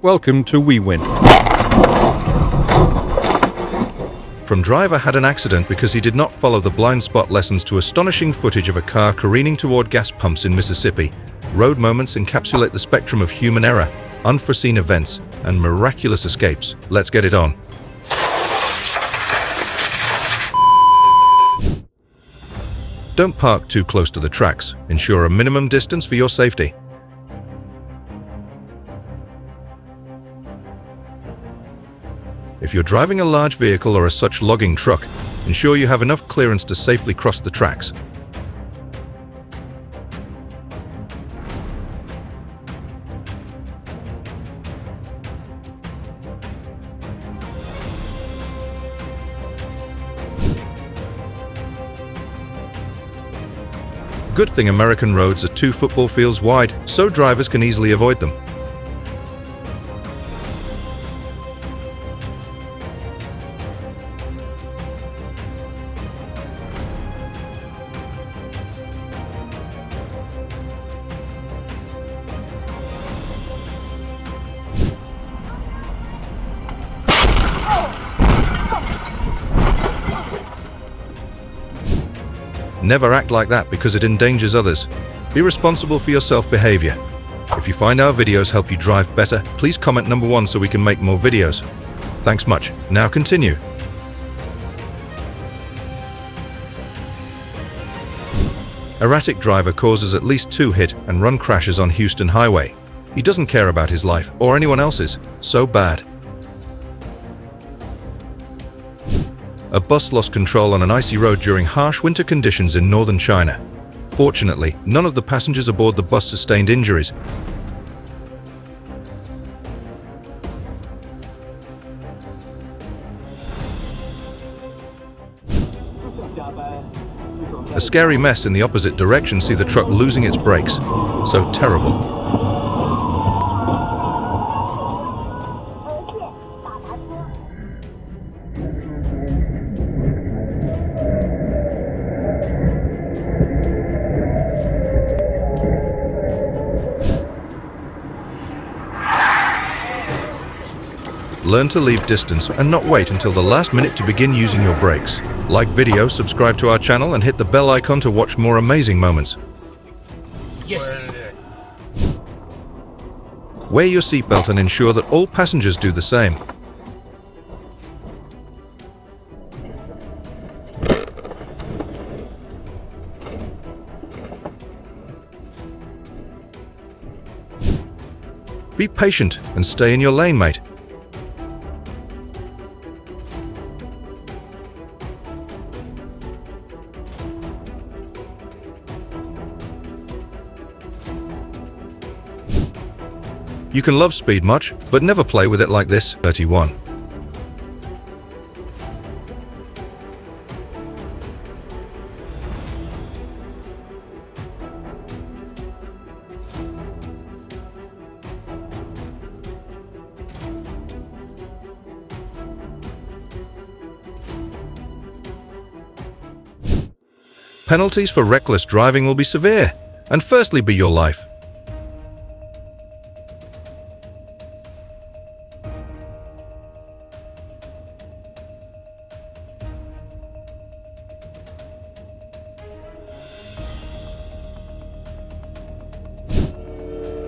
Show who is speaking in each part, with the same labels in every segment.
Speaker 1: Welcome to WEWIN.
Speaker 2: From driver had an accident because he did not follow the blind spot lessons to astonishing footage of a car careening toward gas pumps in Mississippi. Road moments encapsulate the spectrum of human error, unforeseen events, and miraculous escapes. Let's get it on. Don't park too close to the tracks. Ensure a minimum distance for your safety. If you're driving a large vehicle or a such logging truck, ensure you have enough clearance to safely cross the tracks. Good thing American roads are 2 football fields wide, so drivers can easily avoid them. Never act like that because it endangers others. Be responsible for your self-behavior. If you find our videos help you drive better, please comment number 1 so we can make more videos. Thanks much. Now continue. Erratic driver causes at least 2 hit and run crashes on Houston Highway. He doesn't care about his life or anyone else's. So bad. A bus lost control on an icy road during harsh winter conditions in northern China. Fortunately, none of the passengers aboard the bus sustained injuries. A scary mess in the opposite direction. See the truck losing its brakes. So terrible. Learn to leave distance and not wait until the last minute to begin using your brakes. Like video, subscribe to our channel and hit the bell icon to watch more amazing moments.
Speaker 3: Yes.
Speaker 2: Wear your seatbelt and ensure that all passengers do the same. Be patient and stay in your lane, mate. You can love speed much, but never play with it like this. 31. Penalties for reckless driving will be severe, and firstly be your life.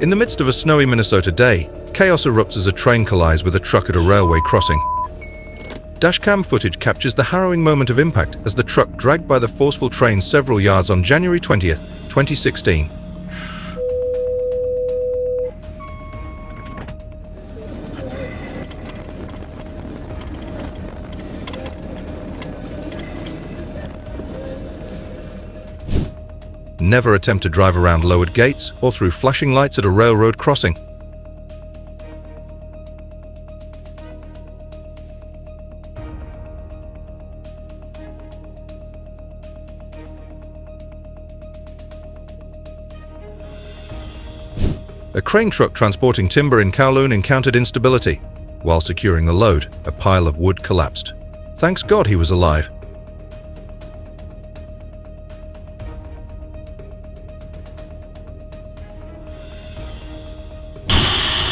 Speaker 2: In the midst of a snowy Minnesota day, chaos erupts as a train collides with a truck at a railway crossing. Dashcam footage captures the harrowing moment of impact as the truck dragged by the forceful train several yards on January 20th, 2016. Never attempt to drive around lowered gates or through flashing lights at a railroad crossing. A crane truck transporting timber in Kowloon encountered instability. While securing the load, a pile of wood collapsed. Thanks God he was alive.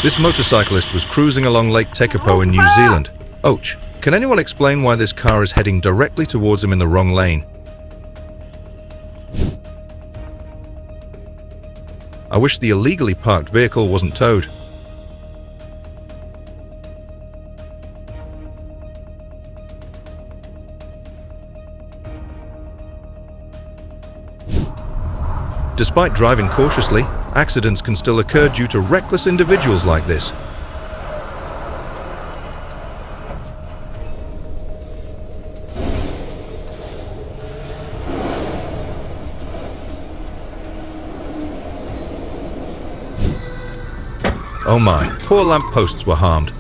Speaker 2: This motorcyclist was cruising along Lake Tekapo in New Zealand. Ouch! Can anyone explain why this car is heading directly towards him in the wrong lane? I wish the illegally parked vehicle wasn't towed. Despite driving cautiously, accidents can still occur due to reckless individuals like this. Oh my, poor lampposts were harmed.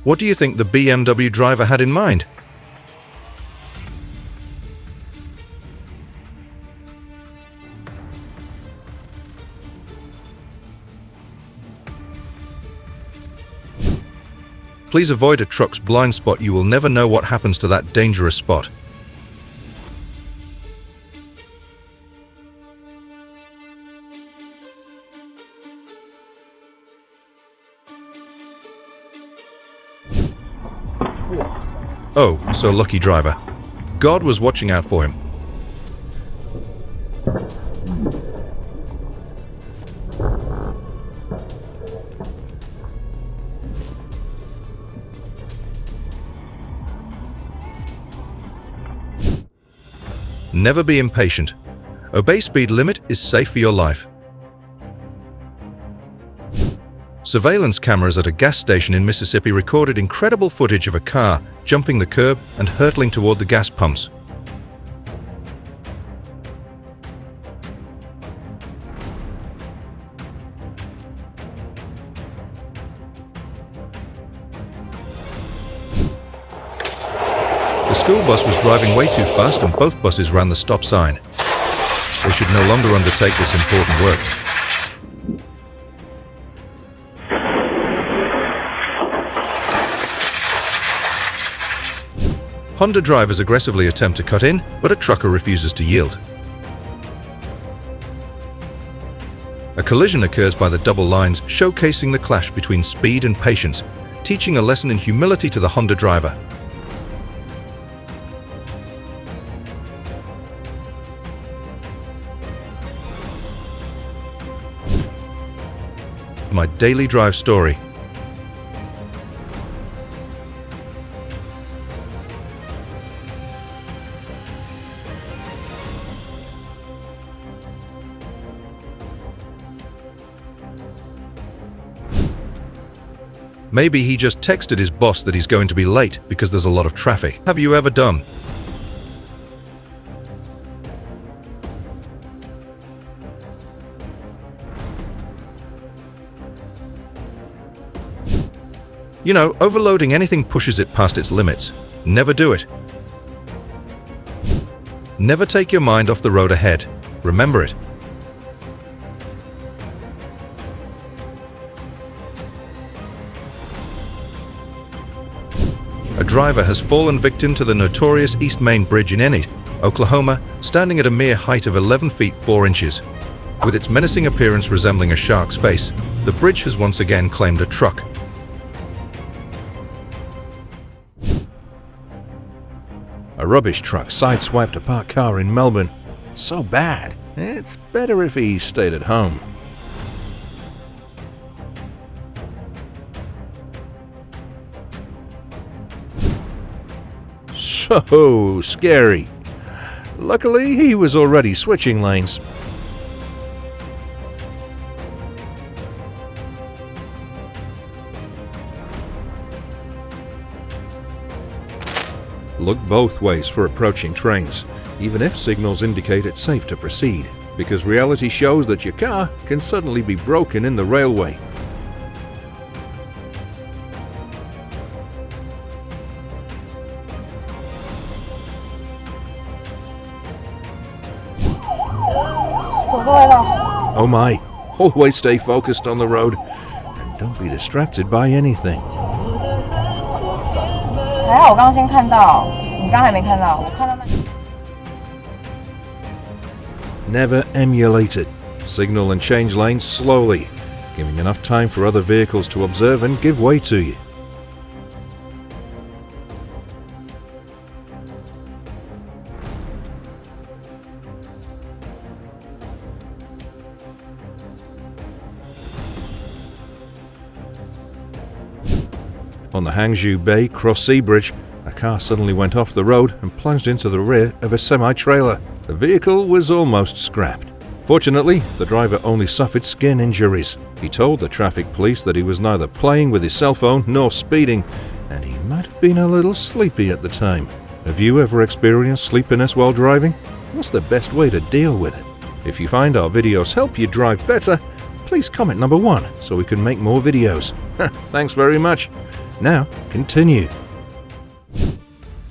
Speaker 2: What do you think the BMW driver had in mind? Please avoid a truck's blind spot. You will never know what happens to that dangerous spot. Oh, so lucky driver. God was watching out for him. Never be impatient. Obey speed limit is safe for your life. Surveillance cameras at a gas station in Mississippi recorded incredible footage of a car jumping the curb and hurtling toward the gas pumps. The school bus was driving way too fast and both buses ran the stop sign. They should no longer undertake this important work. Honda drivers aggressively attempt to cut in, but a trucker refuses to yield. A collision occurs by the double lines, showcasing the clash between speed and patience, teaching a lesson in humility to the Honda driver. My daily drive story. Maybe he just texted his boss that he's going to be late because there's a lot of traffic. Have you ever done? You know, overloading anything pushes it past its limits. Never do it. Never take your mind off the road ahead. Remember it. A driver has fallen victim to the notorious East Main Bridge in Enid, Oklahoma, standing at a mere height of 11 feet 4 inches. With its menacing appearance resembling a shark's face, the bridge has once again claimed a truck.
Speaker 1: A rubbish truck sideswiped a parked car in Melbourne. So bad, it's better if he stayed at home. So scary. Luckily, he was already switching lanes. Look both ways for approaching trains, even if signals indicate it's safe to proceed, because reality shows that your car can suddenly be broken in the railway. Oh my, always stay focused on the road and don't be distracted by anything.
Speaker 4: 还好我刚刚先看到，你刚还没看到，我看到那。
Speaker 1: Never emulate it. Signal and change lanes slowly, giving enough time for other vehicles to observe and give way to you. On the Hangzhou Bay cross-sea bridge, a car suddenly went off the road and plunged into the rear of a semi-trailer. The vehicle was almost scrapped. Fortunately, the driver only suffered skin injuries. He told the traffic police that he was neither playing with his cell phone nor speeding, and he might have been a little sleepy at the time. Have you ever experienced sleepiness while driving? What's the best way to deal with it? If you find our videos help you drive better, please comment number 1 so we can make more videos. Thanks very much. Now, continue.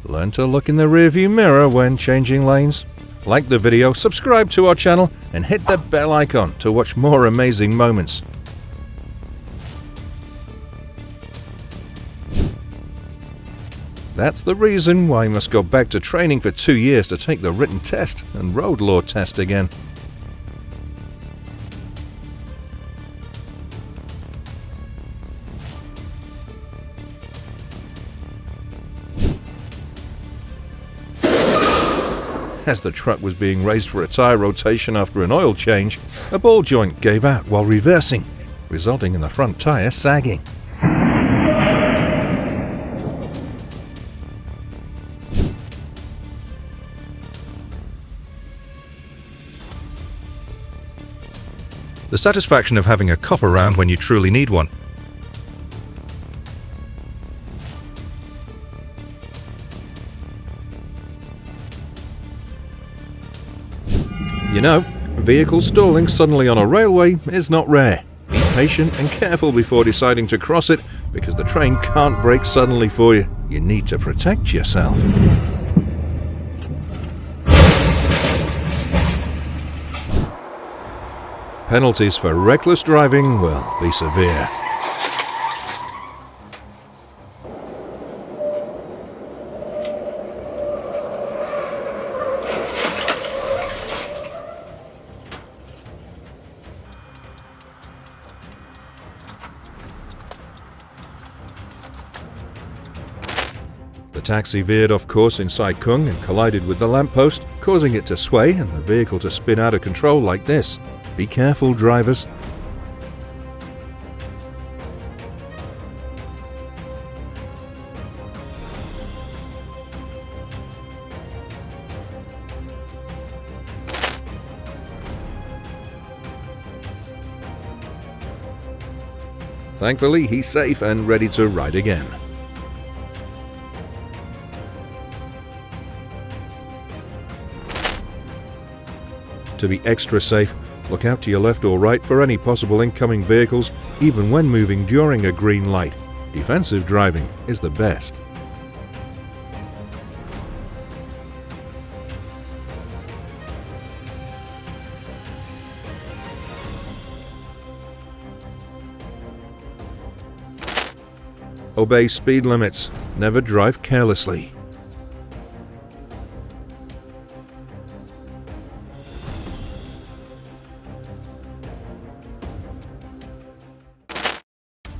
Speaker 1: Learn to look in the rearview mirror when changing lanes. Like the video, subscribe to our channel, and hit the bell icon to watch more amazing moments. That's the reason why you must go back to training for 2 years to take the written test and road law test again. As the truck was being raised for a tyre rotation after an oil change, a ball joint gave out while reversing, resulting in the front tyre sagging.
Speaker 2: The satisfaction of having a cop around when you truly need one.
Speaker 1: You know, vehicle stalling suddenly on a railway is not rare. Be patient and careful before deciding to cross it, because the train can't brake suddenly for you. You need to protect yourself. Penalties for reckless driving will be severe. The taxi veered off course in Sai Kung and collided with the lamppost, causing it to sway and the vehicle to spin out of control like this. Be careful, drivers. Thankfully, he's safe and ready to ride again. To be extra safe, look out to your left or right for any possible incoming vehicles, even when moving during a green light. Defensive driving is the best. Obey speed limits. Never drive carelessly.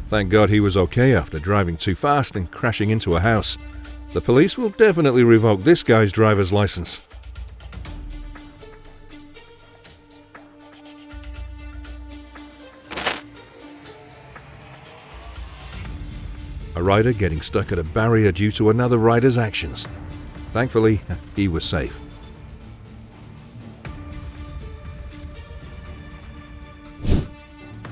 Speaker 1: Thank God he was okay after driving too fast and crashing into a house. The police will definitely revoke this guy's driver's license. A rider getting stuck at a barrier due to another rider's actions. Thankfully, he was safe.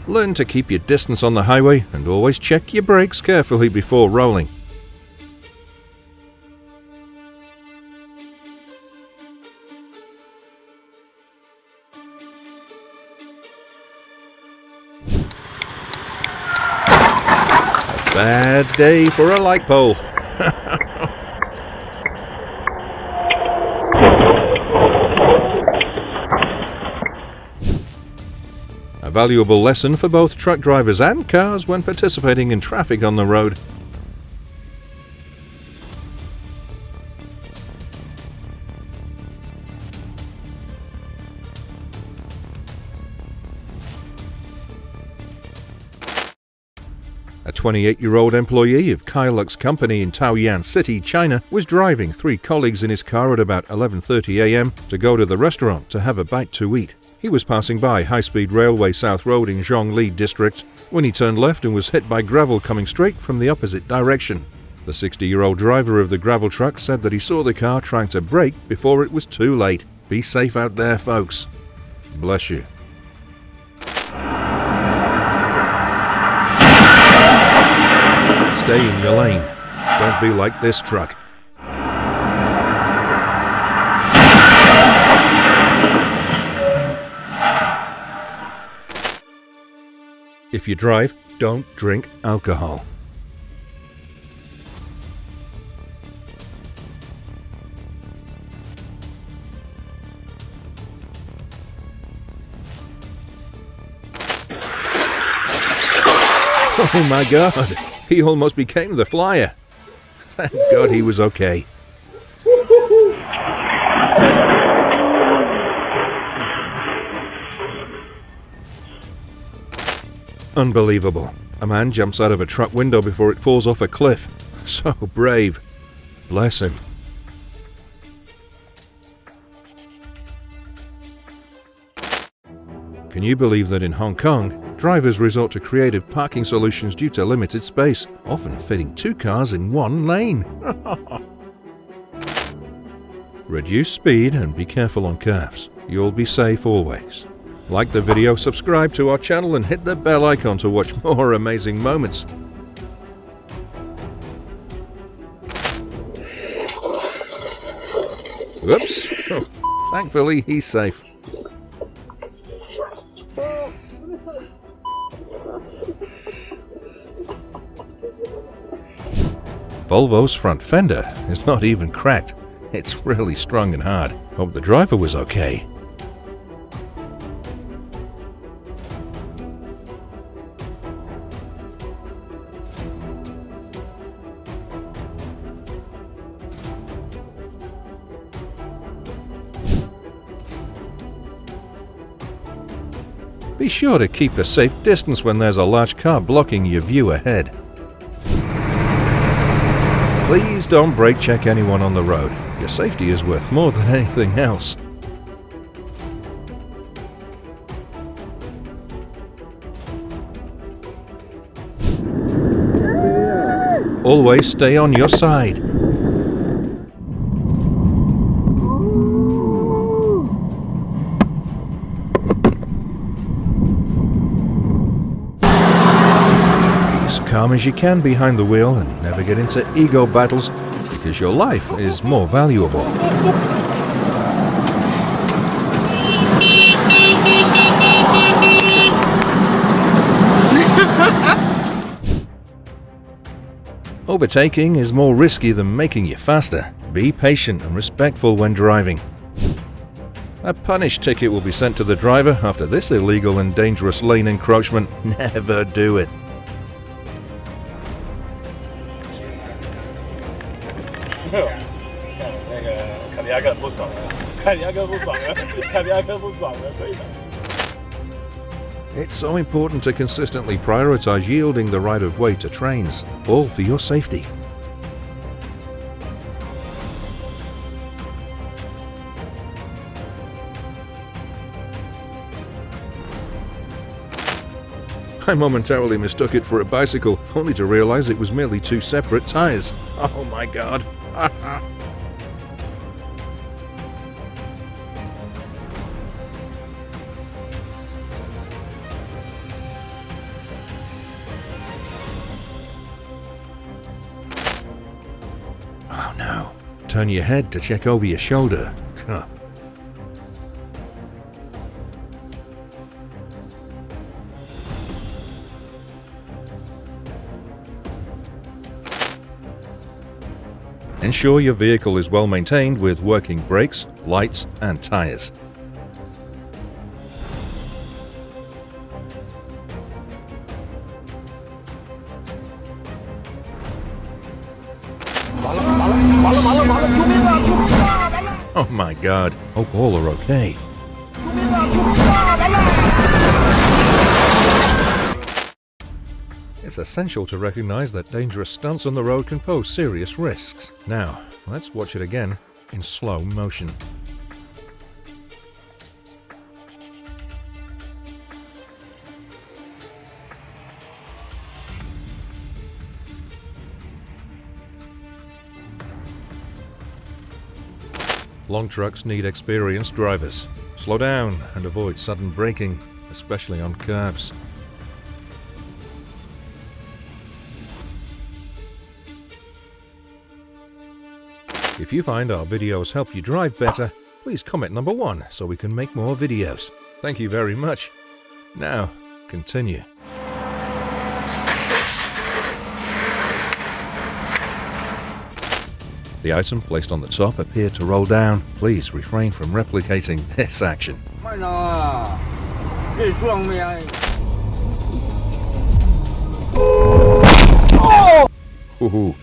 Speaker 1: Learn to keep your distance on the highway and always check your brakes carefully before rolling. A bad day for a light pole. A valuable lesson for both truck drivers and cars when participating in traffic on the road. A 28-year-old employee of Kailuk's company in Taoyuan City, China, was driving 3 colleagues in his car at about 11:30 a.m. to go to the restaurant to have a bite to eat. He was passing by High-Speed Railway South Road in Zhongli District when he turned left and was hit by gravel coming straight from the opposite direction. The 60-year-old driver of the gravel truck said that he saw the car trying to brake before it was too late. Be safe out there, folks. Bless you. Stay in your lane. Don't be like this truck. If you drive, don't drink alcohol. Oh my God! He almost became the flyer. Thank God he was okay. Unbelievable. A man jumps out of a truck window before it falls off a cliff. So brave. Bless him. Can you believe that in Hong Kong, drivers resort to creative parking solutions due to limited space, often fitting 2 cars in 1 lane? Reduce speed and be careful on curves. You'll be safe always. Like the video, subscribe to our channel and hit the bell icon to watch more amazing moments. Whoops! Oh, thankfully he's safe. Volvo's front fender is not even cracked. It's really strong and hard. Hope the driver was okay. Be sure to keep a safe distance when there's a large car blocking your view ahead. Please don't brake check anyone on the road. Your safety is worth more than anything else. Always stay on your side. Be as calm as you can behind the wheel and never get into ego battles because your life is more valuable. Overtaking is more risky than making you faster. Be patient and respectful when driving. A punish ticket will be sent to the driver after this illegal and dangerous lane encroachment. Never do it. It's so important to consistently prioritize yielding the right of way to trains, all for your safety. I momentarily mistook it for a bicycle, only to realize it was merely 2 separate tires. Oh my God. Oh no. Turn your head to check over your shoulder. Huh. Ensure your vehicle is well maintained with working brakes, lights, and tires. Oh my God, hope all are okay. It's essential to recognize that dangerous stunts on the road can pose serious risks. Now, let's watch it again in slow motion. Long trucks need experienced drivers. Slow down and avoid sudden braking, especially on curves. If you find our videos help you drive better, please comment number 1 so we can make more videos. Thank you very much. Now, continue. The item placed on the top appeared to roll down. Please refrain from replicating this action. Ooh,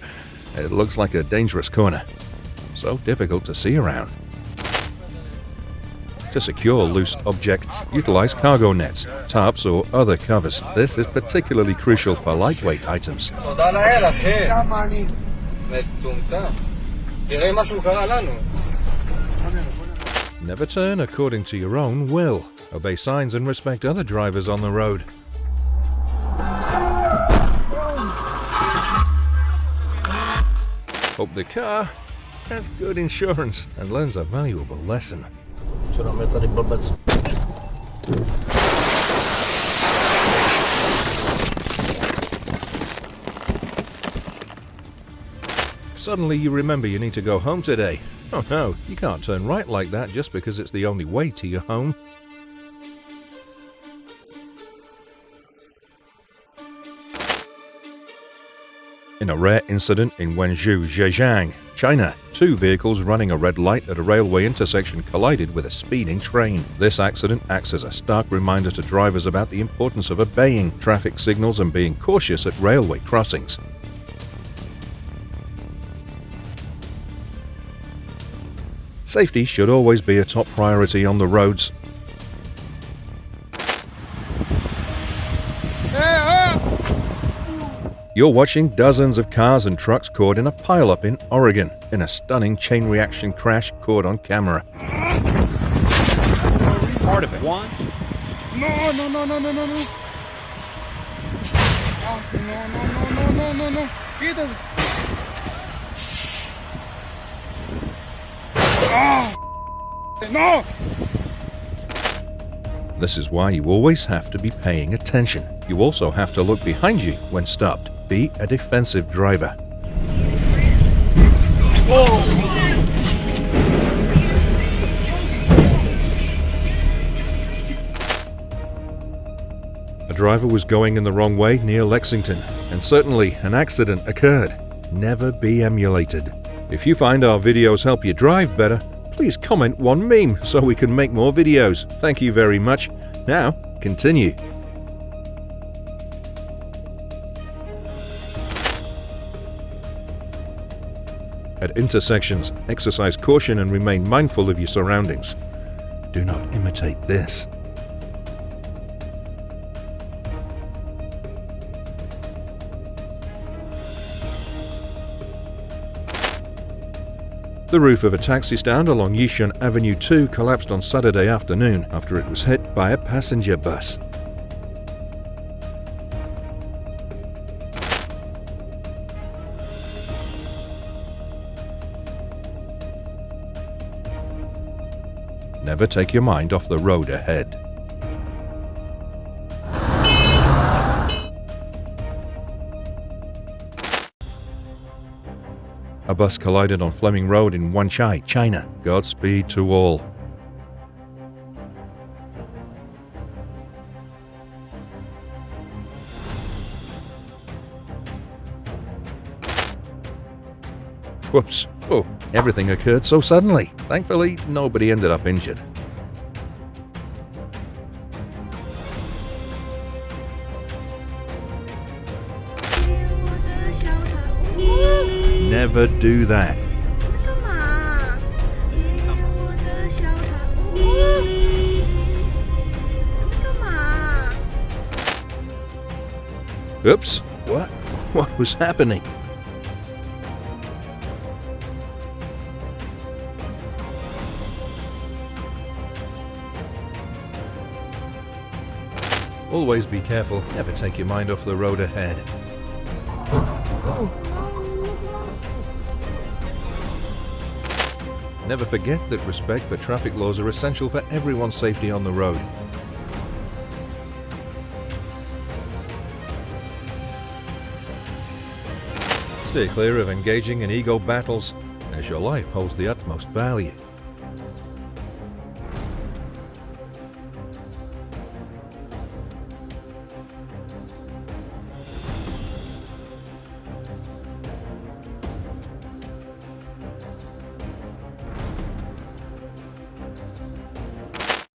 Speaker 1: it looks like a dangerous corner. So difficult to see around. To secure loose objects, utilize cargo nets, tarps or other covers. This is particularly crucial for lightweight items. Never turn according to your own will. Obey signs and respect other drivers on the road. Hope the car has good insurance and learns a valuable lesson. Suddenly you remember you need to go home today. Oh no, you can't turn right like that just because it's the only way to your home. In a rare incident in Wenzhou, Zhejiang, China, 2 vehicles running a red light at a railway intersection collided with a speeding train. This accident acts as a stark reminder to drivers about the importance of obeying traffic signals and being cautious at railway crossings. Safety should always be a top priority on the roads. You're watching dozens of cars and trucks caught in a pileup in Oregon in a stunning chain reaction crash caught on camera.
Speaker 3: Part of it. One.
Speaker 4: No. No. Get him. No!
Speaker 1: This is why you always have to be paying attention. You also have to look behind you when stopped. Be a defensive driver. A driver was going in the wrong way near Lexington, and certainly an accident occurred. Never be emulated. If you find our videos help you drive better, please comment one meme so we can make more videos. Thank you very much. Now, continue. At intersections, exercise caution and remain mindful of your surroundings. Do not imitate this. The roof of a taxi stand along Yishun Avenue 2 collapsed on Saturday afternoon after it was hit by a passenger bus. Never take your mind off the road ahead. A bus collided on Fleming Road in Wanchai, China. Godspeed to all. Whoops. Oh, everything occurred so suddenly. Thankfully, nobody ended up injured. Never do that. Oops. What was happening? Always be careful, never take your mind off the road ahead. Never forget that respect for traffic laws are essential for everyone's safety on the road. Stay clear of engaging in ego battles, as your life holds the utmost value.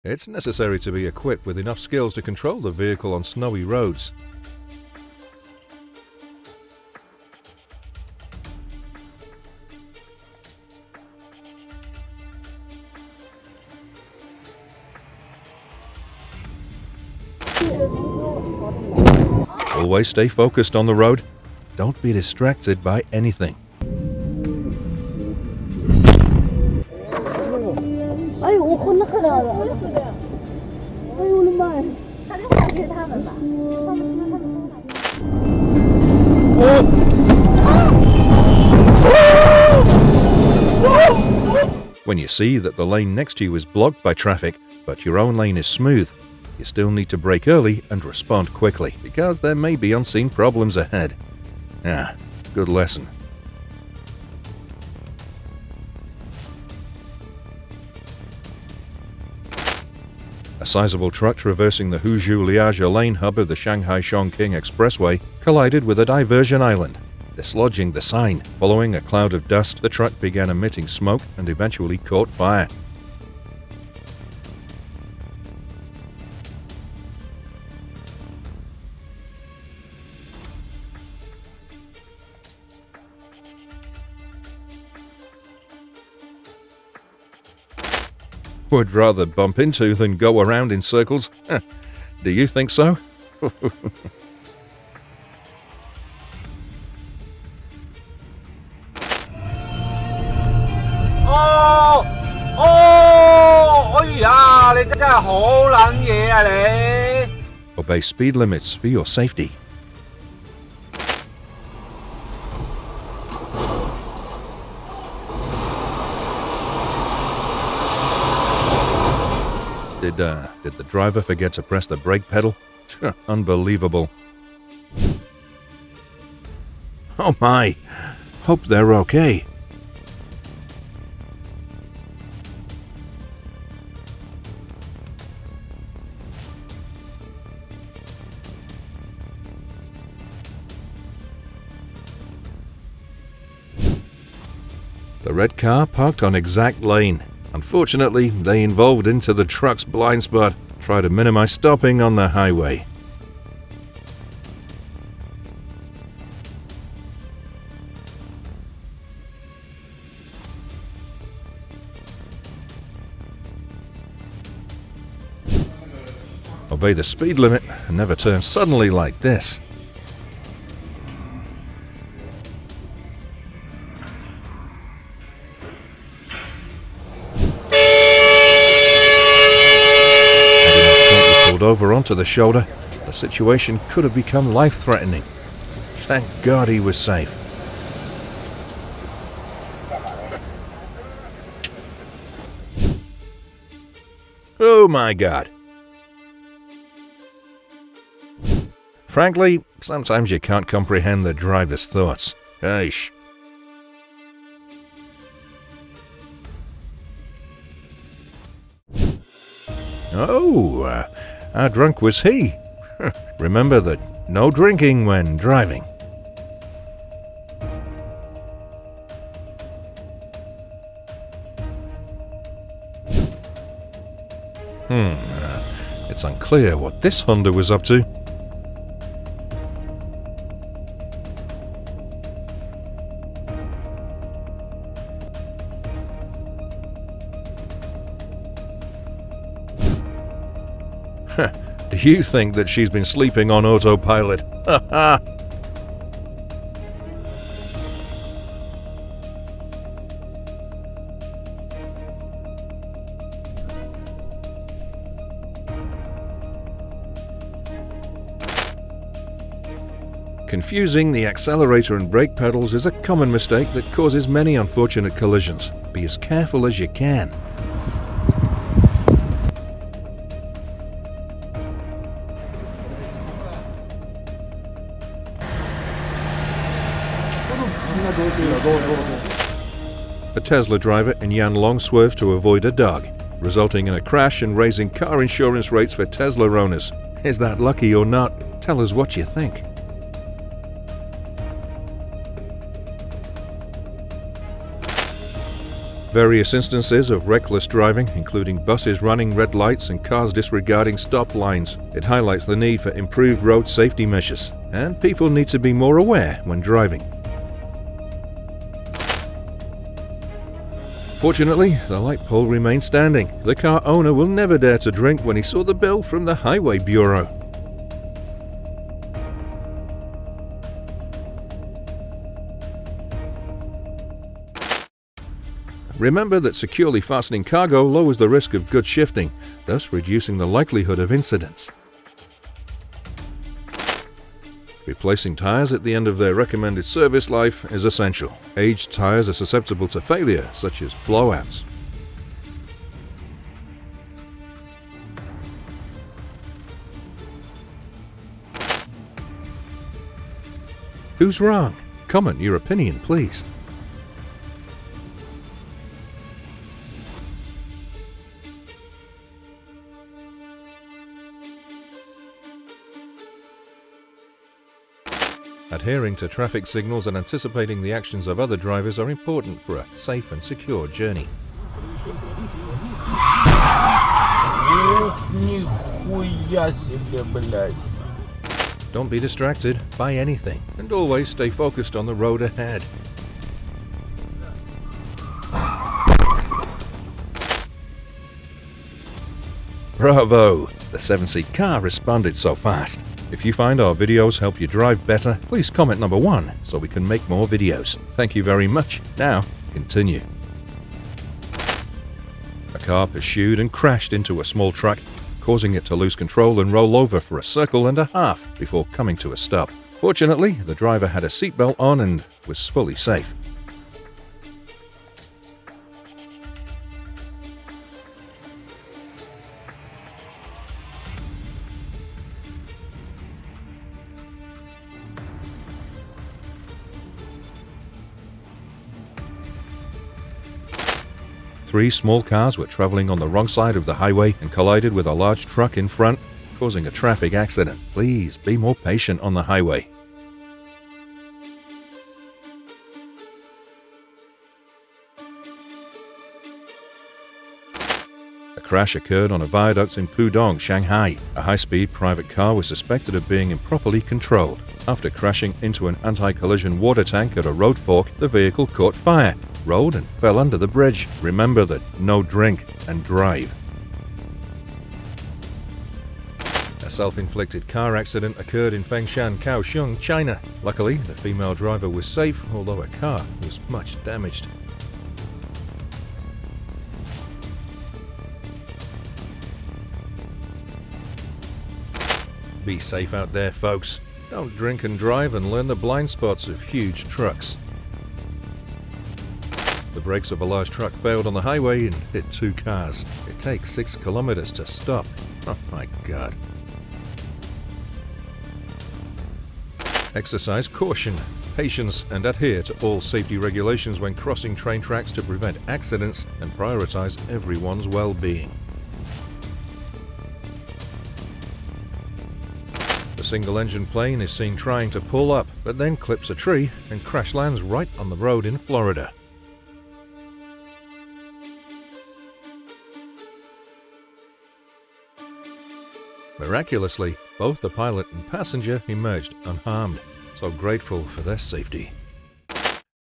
Speaker 1: It's necessary to be equipped with enough skills to control the vehicle on snowy roads. Always stay focused on the road. Don't be distracted by anything.
Speaker 5: 哎呦，我昏了可了！哎呦我的妈呀！他就想陪他们吧。
Speaker 1: When you see that the lane next to you is blocked by traffic, but your own lane is smooth, you still need to brake early and respond quickly, because there may be unseen problems ahead. Good lesson. A sizable truck traversing the Huzhou-Liaja lane hub of the Shanghai-Chongqing Expressway collided with a diversion island, dislodging the sign. Following a cloud of dust, the truck began emitting smoke and eventually caught fire. Would rather bump into than go around in circles. Do you think so? Obey speed limits for your safety. Did the driver forget to press the brake pedal? Unbelievable. Oh my! Hope they're okay. The red car parked on exact lane. Unfortunately, they evolved into the truck's blind spot. Try to minimize stopping on the highway. Obey the speed limit and never turn suddenly like this. Over onto the shoulder, the situation could have become life-threatening. Thank God he was safe. Oh my God. Frankly, sometimes you can't comprehend the driver's thoughts. Aish. Oh, how drunk was he? Remember that no drinking when driving. It's unclear what this Honda was up to. Do you think that she's been sleeping on autopilot? Ha ha! Confusing the accelerator and brake pedals is a common mistake that causes many unfortunate collisions. Be as careful as you can. A Tesla driver in Yanlong swerved to avoid a dog, resulting in a crash and raising car insurance rates for Tesla owners. Is that lucky or not? Tell us what you think. Various instances of reckless driving, including buses running red lights and cars disregarding stop lines. It highlights the need for improved road safety measures, and people need to be more aware when driving. Fortunately, the light pole remained standing. The car owner will never dare to drink when he saw the bill from the Highway Bureau. Remember that securely fastening cargo lowers the risk of good shifting, thus reducing the likelihood of incidents. Replacing tires at the end of their recommended service life is essential. Aged tires are susceptible to failure, such as blowouts. Who's wrong? Comment your opinion, please. Adhering to traffic signals and anticipating the actions of other drivers are important for a safe and secure journey. Don't be distracted by anything, and always stay focused on the road ahead. Bravo! The 7-seat car responded so fast. If you find our videos help you drive better, please comment number 1 so we can make more videos. Thank you very much. Now, continue. A car pursued and crashed into a small truck, causing it to lose control and roll over for a circle and a half before coming to a stop. Fortunately, the driver had a seatbelt on and was fully safe. Three small cars were traveling on the wrong side of the highway and collided with a large truck in front, causing a traffic accident. Please be more patient on the highway. A crash occurred on a viaduct in Pudong, Shanghai. A high-speed private car was suspected of being improperly controlled. After crashing into an anti-collision water tank at a road fork, the vehicle caught fire, rolled and fell under the bridge. Remember that no drink and drive. A self-inflicted car accident occurred in Fengshan, Kaohsiung, China. Luckily, the female driver was safe, although her car was much damaged. Be safe out there, folks. Don't drink and drive and learn the blind spots of huge trucks. The brakes of a large truck failed on the highway and hit 2 cars. It takes 6 kilometers to stop. Oh my God. Exercise caution, patience, and adhere to all safety regulations when crossing train tracks to prevent accidents and prioritize everyone's well-being. A single-engine plane is seen trying to pull up, but then clips a tree and crash lands right on the road in Florida. Miraculously, both the pilot and passenger emerged unharmed, so grateful for their safety.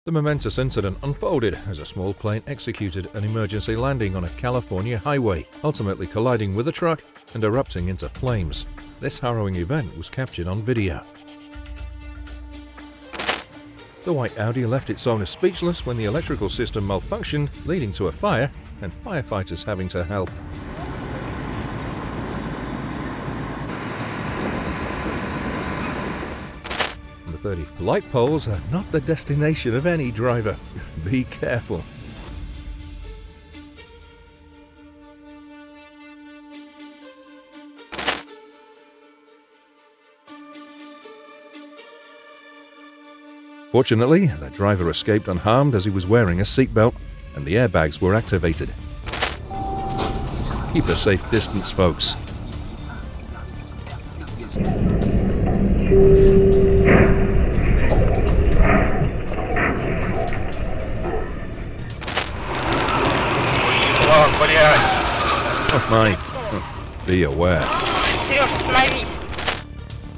Speaker 1: The momentous incident unfolded as a small plane executed an emergency landing on a California highway, ultimately colliding with a truck and erupting into flames. This harrowing event was captured on video. The white Audi left its owner speechless when the electrical system malfunctioned, leading to a fire and firefighters having to help. The 4:30. Light poles are not the destination of any driver. Be careful. Fortunately, the driver escaped unharmed as he was wearing a seatbelt and the airbags were activated. Keep a safe distance, folks. Oh my. Be aware.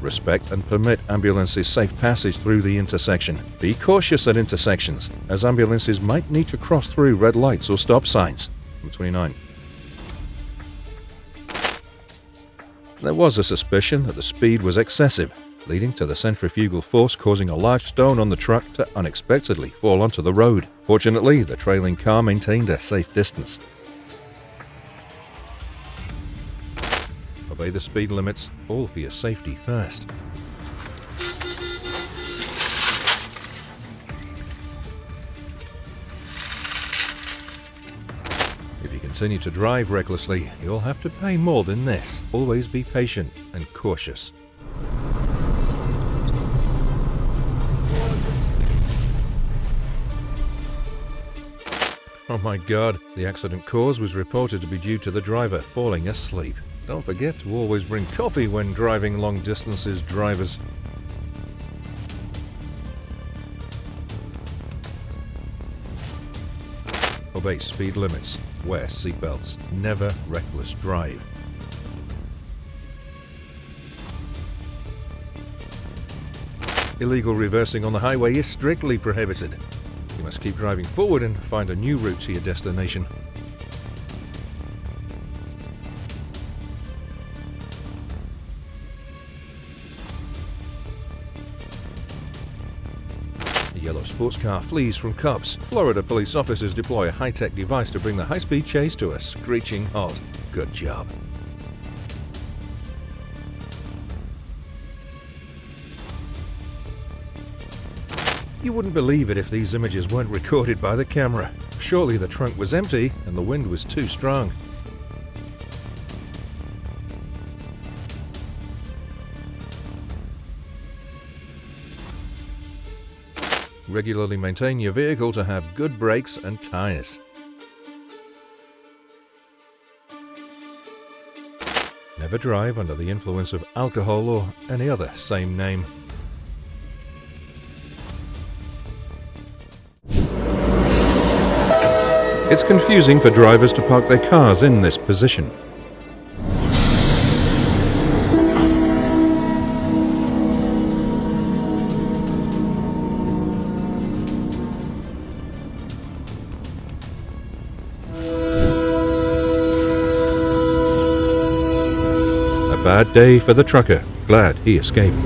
Speaker 1: Respect and permit ambulances safe passage through the intersection. Be cautious at intersections, as ambulances might need to cross through red lights or stop signs. Number 29. There was a suspicion that the speed was excessive, leading to the centrifugal force causing a large stone on the truck to unexpectedly fall onto the road. Fortunately, the trailing car maintained a safe distance. Obey the speed limits, all for your safety first. If you continue to drive recklessly, you'll have to pay more than this. Always be patient and cautious. Oh my God, the accident cause was reported to be due to the driver falling asleep. Don't forget to always bring coffee when driving long distances, drivers. Obey speed limits, wear seatbelts, never reckless drive. Illegal reversing on the highway is strictly prohibited. You must keep driving forward and find a new route to your destination. A yellow sports car flees from cops. Florida police officers deploy a high-tech device to bring the high-speed chase to a screeching halt. Good job. You wouldn't believe it if these images weren't recorded by the camera. Surely the trunk was empty and the wind was too strong. Regularly maintain your vehicle to have good brakes and tires. Never drive under the influence of alcohol or any other same name. It's confusing for drivers to park their cars in this position. A bad day for the trucker. Glad he escaped.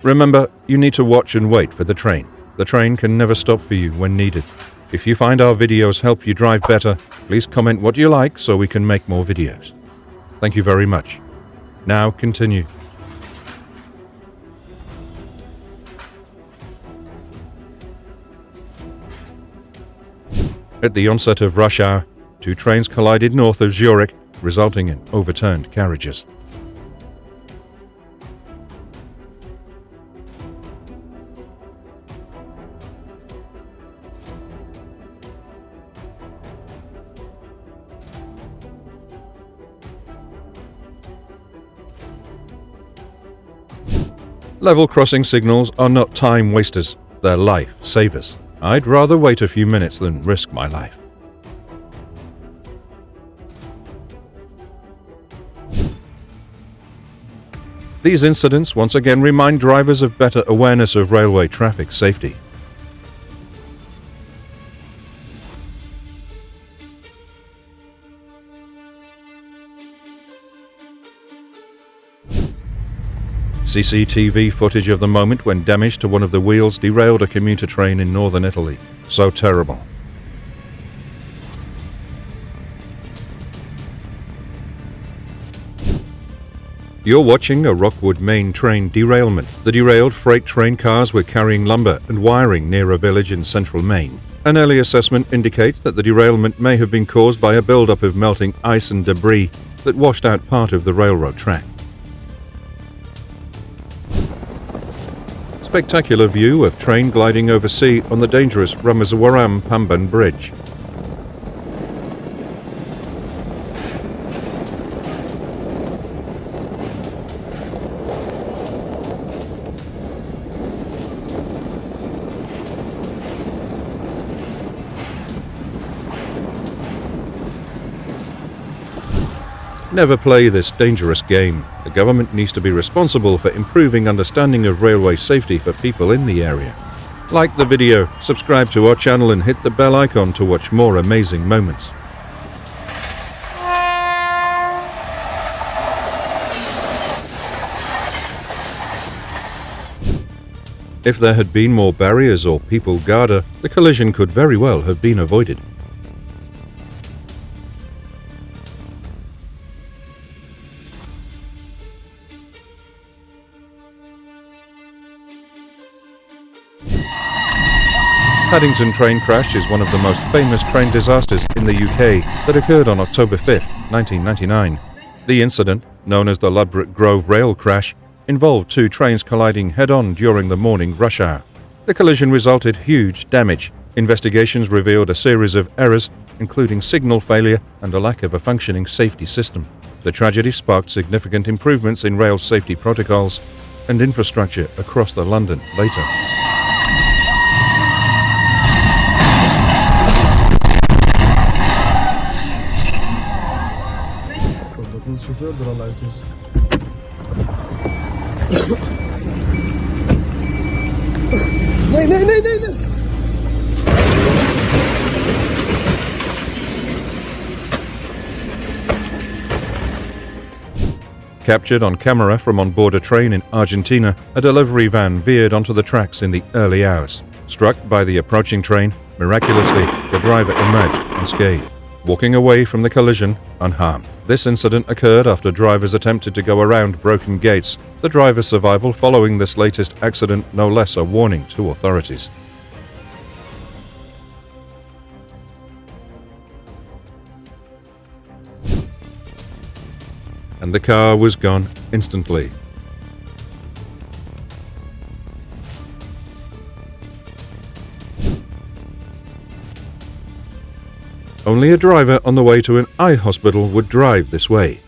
Speaker 1: Remember, you need to watch and wait for the train. The train can never stop for you when needed. If you find our videos help you drive better, please comment what you like so we can make more videos. Thank you very much. Now continue. At the onset of rush hour, two trains collided north of Zurich, resulting in overturned carriages. Level crossing signals are not time wasters, they're life savers. I'd rather wait a few minutes than risk my life. These incidents once again remind drivers of better awareness of railway traffic safety. CCTV footage of the moment when damage to one of the wheels derailed a commuter train in northern Italy. So terrible. You're watching a Rockwood, Maine train derailment. The derailed freight train cars were carrying lumber and wiring near a village in central Maine. An early assessment indicates that the derailment may have been caused by a buildup of melting ice and debris that washed out part of the railroad track. Spectacular view of train gliding over sea on the dangerous Ramazawaram-Pamban Bridge. Never play this dangerous game. The government needs to be responsible for improving understanding of railway safety for people in the area. Like the video, subscribe to our channel and hit the bell icon to watch more amazing moments. If there had been more barriers or people guarder, the collision could very well have been avoided. Paddington train crash is one of the most famous train disasters in the UK that occurred on October 5, 1999. The incident, known as the Ludbrook Grove rail crash, involved two trains colliding head-on during the morning rush hour. The collision resulted huge damage. Investigations revealed a series of errors, including signal failure and a lack of a functioning safety system. The tragedy sparked significant improvements in rail safety protocols and infrastructure across the London later.
Speaker 4: Chauffeur de la Lotus. Nee, nee, nee, nee, nee!
Speaker 1: Captured on camera from on board a train in Argentina, a delivery van veered onto the tracks in the early hours. Struck by the approaching train, miraculously, the driver emerged unscathed, walking away from the collision unharmed. This incident occurred after drivers attempted to go around broken gates. The driver's survival following this latest accident no less a warning to authorities. And the car was gone instantly. Only a driver on the way to an eye hospital would drive this way.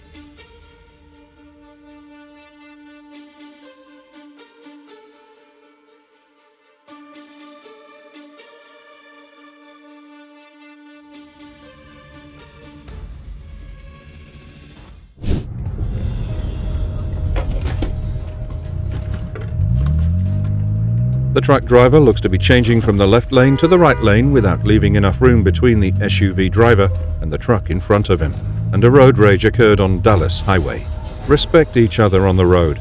Speaker 1: The truck driver looks to be changing from the left lane to the right lane without leaving enough room between the SUV driver and the truck in front of him. And a road rage occurred on Dallas Highway. Respect each other on the road.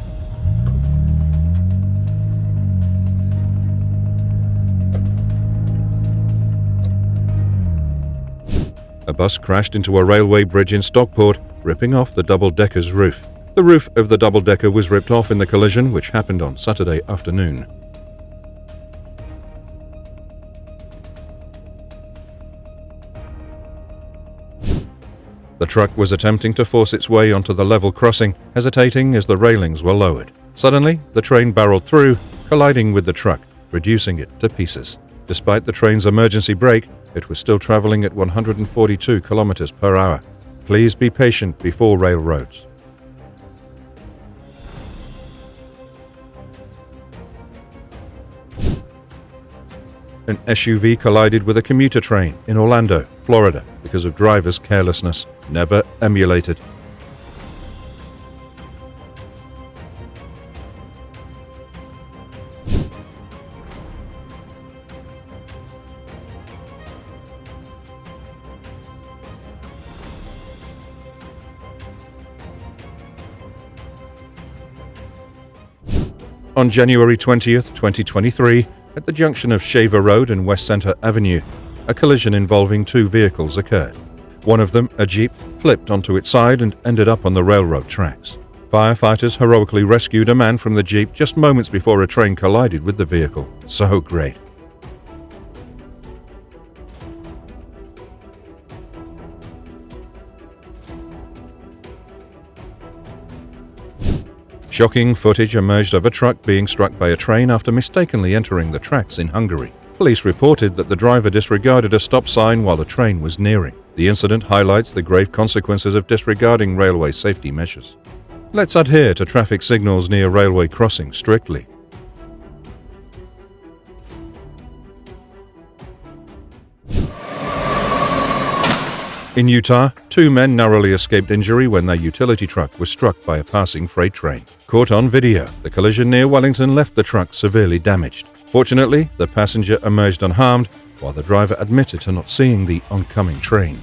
Speaker 1: A bus crashed into a railway bridge in Stockport, ripping off the double-decker's roof. The roof of the double-decker was ripped off in the collision, which happened on Saturday afternoon. The truck was attempting to force its way onto the level crossing, hesitating as the railings were lowered. Suddenly, the train barreled through, colliding with the truck, reducing it to pieces. Despite the train's emergency brake, it was still traveling at 142 kilometers per hour. Please be patient before railroads. An SUV collided with a commuter train in Orlando, Florida, because of drivers' carelessness. Never emulated. On January 20th, 2023, at the junction of Shaver Road and West Center Avenue, a collision involving two vehicles occurred. One of them, a Jeep, flipped onto its side and ended up on the railroad tracks. Firefighters heroically rescued a man from the Jeep just moments before a train collided with the vehicle. So great. Shocking footage emerged of a truck being struck by a train after mistakenly entering the tracks in Hungary. Police reported that the driver disregarded a stop sign while the train was nearing. The incident highlights the grave consequences of disregarding railway safety measures. Let's adhere to traffic signals near railway crossings strictly. In Utah, 2 men narrowly escaped injury when their utility truck was struck by a passing freight train. Caught on video, the collision near Wellington left the truck severely damaged. Fortunately, the passenger emerged unharmed, while the driver admitted to not seeing the oncoming train.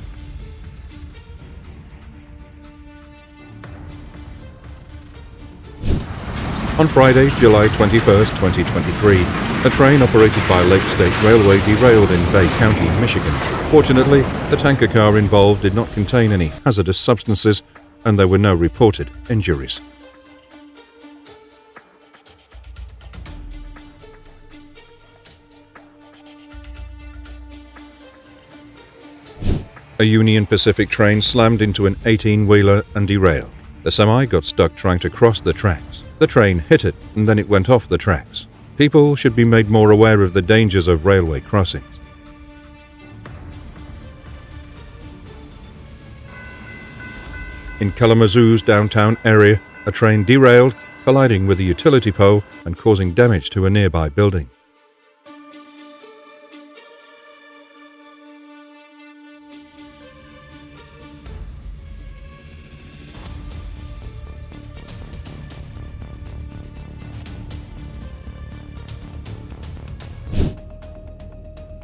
Speaker 1: On Friday, July 21, 2023, a train operated by Lake State Railway derailed in Bay County, Michigan. Fortunately, the tanker car involved did not contain any hazardous substances, and there were no reported injuries. A Union Pacific train slammed into an 18-wheeler and derailed. The semi got stuck trying to cross the tracks. The train hit it, and then it went off the tracks. People should be made more aware of the dangers of railway crossings. In Kalamazoo's downtown area, a train derailed, colliding with a utility pole and causing damage to a nearby building.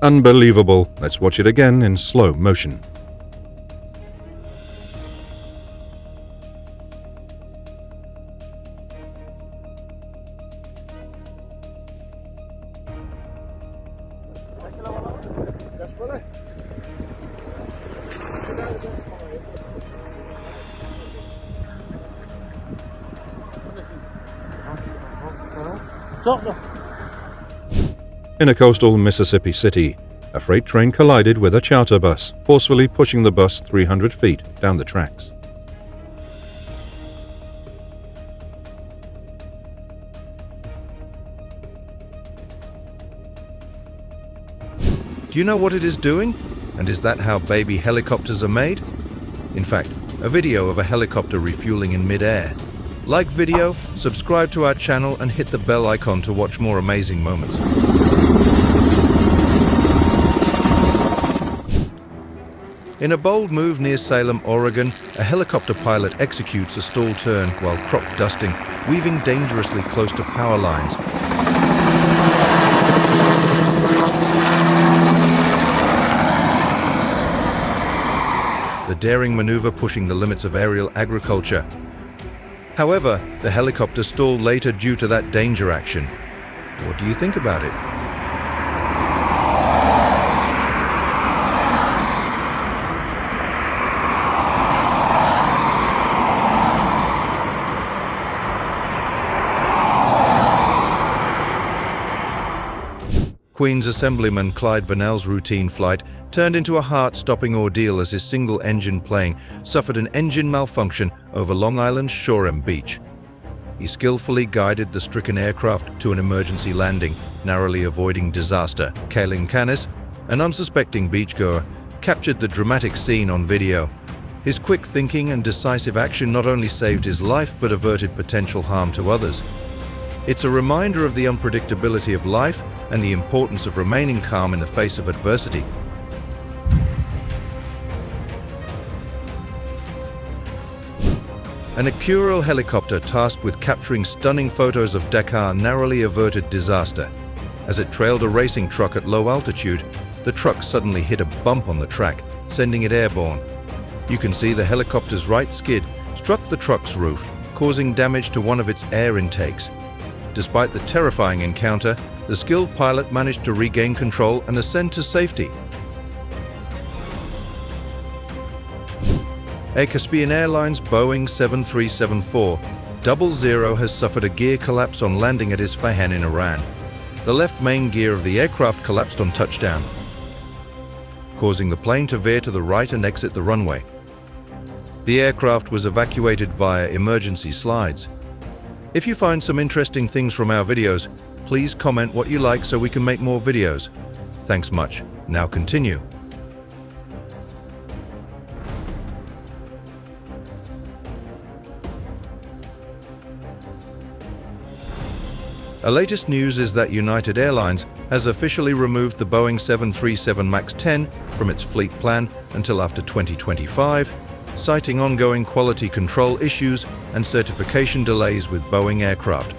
Speaker 1: Unbelievable. Let's watch it again in slow motion. In a coastal Mississippi city, a freight train collided with a charter bus, forcefully pushing the bus 300 feet down the tracks.
Speaker 2: Do you know what it is doing? And is that how baby helicopters are made? In fact, a video of a helicopter refueling in mid-air. Like video, subscribe to our channel and hit the bell icon to watch more amazing moments. In a bold move near Salem, Oregon, a helicopter pilot executes a stall turn while crop dusting, weaving dangerously close to power lines. The daring maneuver pushing the limits of aerial agriculture. However, the helicopter stalled later due to that danger action. What do you think about it? Queen's Assemblyman Clyde Vannell's routine flight turned into a heart-stopping ordeal as his single-engine plane suffered an engine malfunction over Long Island's Shoreham Beach. He skillfully guided the stricken aircraft to an emergency landing, narrowly avoiding disaster. Kaylin Canis, an unsuspecting beachgoer, captured the dramatic scene on video. His quick thinking and decisive action not only saved his life but averted potential harm to others. It's a reminder of the unpredictability of life and the importance of remaining calm in the face of adversity. An Ecural helicopter tasked with capturing stunning photos of Dakar narrowly averted disaster. As it trailed a racing truck at low altitude, the truck suddenly hit a bump on the track, sending it airborne. You can see the helicopter's right skid struck the truck's roof, causing damage to one of its air intakes. Despite the terrifying encounter, the skilled pilot managed to regain control and ascend to safety. Air Caspian Airlines Boeing 7374 00 has suffered a gear collapse on landing at Isfahan in Iran. The left main gear of the aircraft collapsed on touchdown, causing the plane to veer to the right and exit the runway. The aircraft was evacuated via emergency slides. If you find some interesting things from our videos, please comment what you like so we can make more videos. Thanks much. Now continue. The latest news is that United Airlines has officially removed the Boeing 737 MAX 10 from its fleet plan until after 2025, citing ongoing quality control issues and certification delays with Boeing aircraft.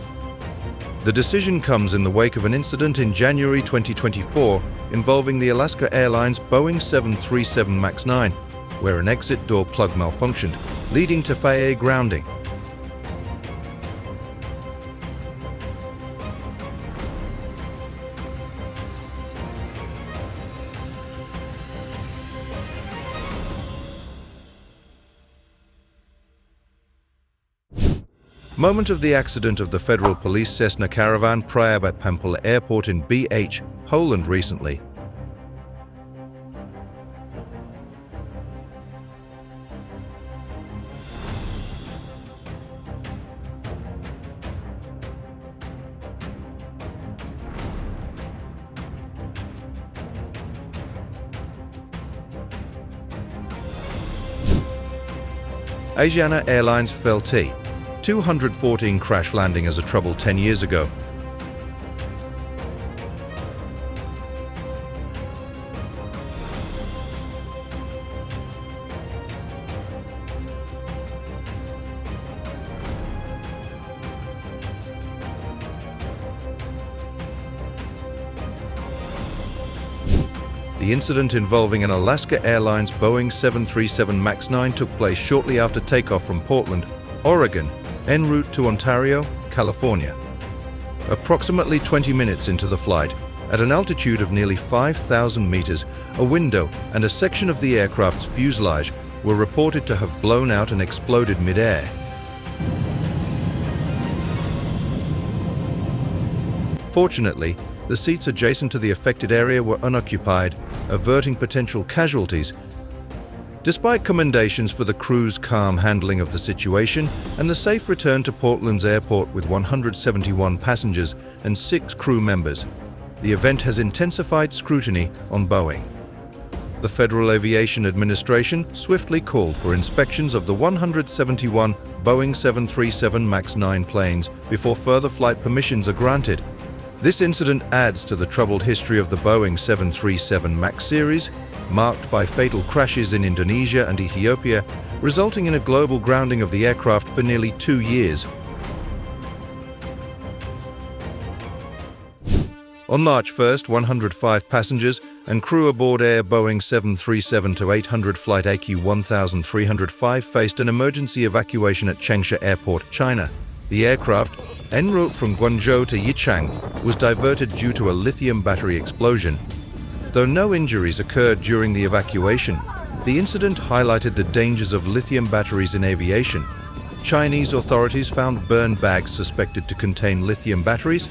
Speaker 2: The decision comes in the wake of an incident in January 2024 involving the Alaska Airlines Boeing 737 MAX 9, where an exit door plug malfunctioned, leading to FAA grounding. Moment of the accident of the Federal Police Cessna Caravan Priab at Pampula Airport in BH, Poland recently. Asiana Airlines FLT 214 crash landing as a trouble 10 years ago. The incident involving an Alaska Airlines Boeing 737 MAX 9 took place shortly after takeoff from Portland, Oregon, en route to Ontario, California. Approximately 20 minutes into the flight, at an altitude of nearly 5,000 meters, a window and a section of the aircraft's fuselage were reported to have blown out and exploded mid-air. Fortunately, the seats adjacent to the affected area were unoccupied, averting potential casualties. Despite commendations for the crew's calm handling of the situation and the safe return to Portland's airport with 171 passengers and 6 crew members, the event has intensified scrutiny on Boeing. The Federal Aviation Administration swiftly called for inspections of the 171 Boeing 737 MAX 9 planes before further flight permissions are granted. This incident adds to the troubled history of the Boeing 737 MAX series, marked by fatal crashes in Indonesia and Ethiopia, resulting in a global grounding of the aircraft for nearly 2 years. On March 1st, 105 passengers and crew aboard Air Boeing 737-800 flight AQ 1305 faced an emergency evacuation at Changsha Airport, China. The aircraft, en route from Guangzhou to Yichang, was diverted due to a lithium battery explosion. Though no injuries occurred during the evacuation, the incident highlighted the dangers of lithium batteries in aviation. Chinese authorities found burn bags suspected to contain lithium batteries,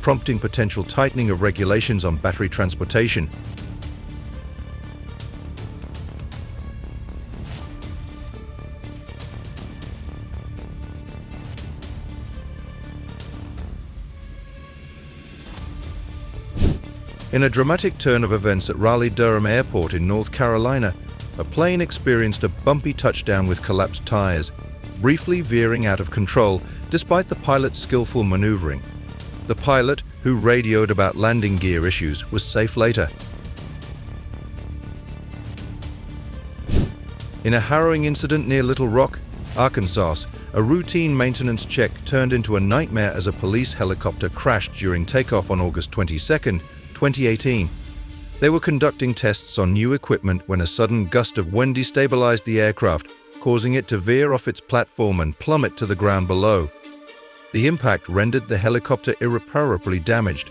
Speaker 2: prompting potential tightening of regulations on battery transportation. In a dramatic turn of events at Raleigh-Durham Airport in North Carolina, a plane experienced a bumpy touchdown with collapsed tires, briefly veering out of control despite the pilot's skillful maneuvering. The pilot, who radioed about landing gear issues, was safe later. In a harrowing incident near Little Rock, Arkansas, a routine maintenance check turned into a nightmare as a police helicopter crashed during takeoff on August 22, 2018. They were conducting tests on new equipment when a sudden gust of wind destabilized the aircraft, causing it to veer off its platform and plummet to the ground below. The impact rendered the helicopter irreparably damaged.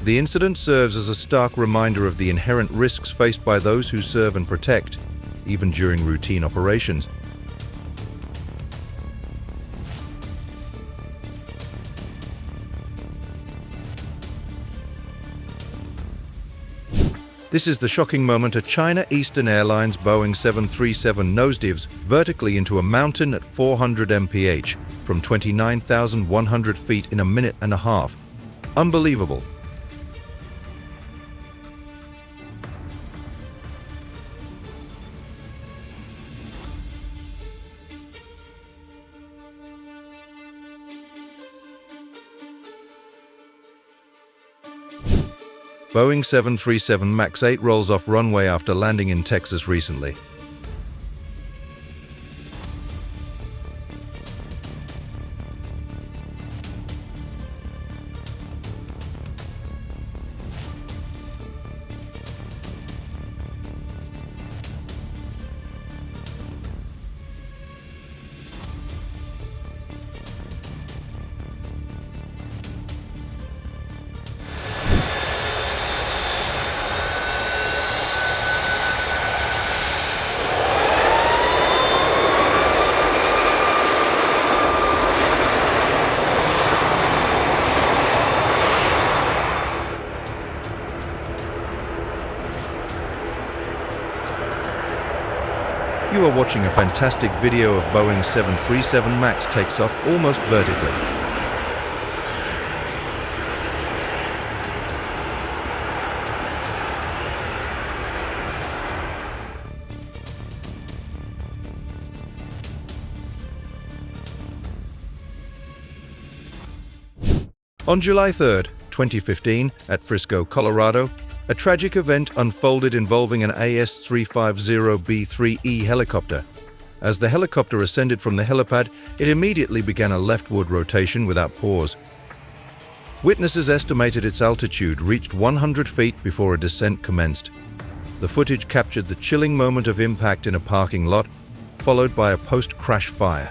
Speaker 2: The incident serves as a stark reminder of the inherent risks faced by those who serve and protect, even during routine operations. This is the shocking moment a China Eastern Airlines Boeing 737 nosedives vertically into a mountain at 400 mph from 29,100 feet in a minute and a half. Unbelievable. Boeing 737 MAX 8 rolls off runway after landing in Texas recently. You are watching a fantastic video of Boeing 737 MAX takes off almost vertically. On July 3, 2015, at Frisco, Colorado, a tragic event unfolded involving an AS-350B-3E helicopter. As the helicopter ascended from the helipad, it immediately began a leftward rotation without pause. Witnesses estimated its altitude reached 100 feet before a descent commenced. The footage captured the chilling moment of impact in a parking lot, followed by a post-crash fire.